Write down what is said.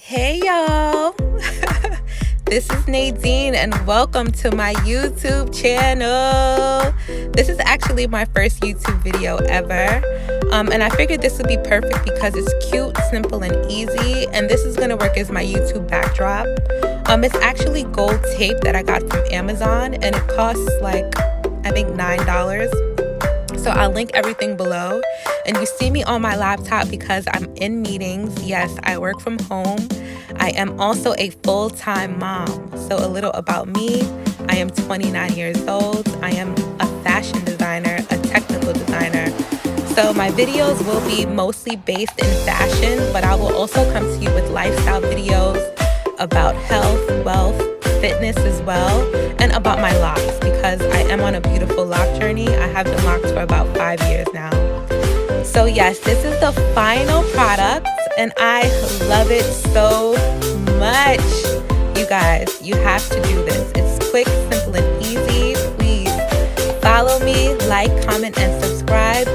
Hey y'all, this is Nadine and welcome to my YouTube channel. This is actually my first YouTube video ever, and I figured this would be perfect because it's cute, simple, and easy, and this is gonna work as my YouTube backdrop. It's actually gold tape that I got from Amazon, and it costs like I think $9. So I'll link everything below. And you see me on my laptop because I'm in meetings. Yes, I work from home. I am also a full-time mom. So a little about me. I am 29 years old. I am a fashion designer, a technical designer. So my videos will be mostly based in fashion, but I will also come to you with lifestyle videos about health, wealth, fitness as well, and about my locks because I am on a beautiful lock journey. I have been locked for about 5 years now. So yes, this is the final product and I love it so much. You guys, you have to do this. It's quick, simple, and easy. Please follow me, like, comment, and subscribe.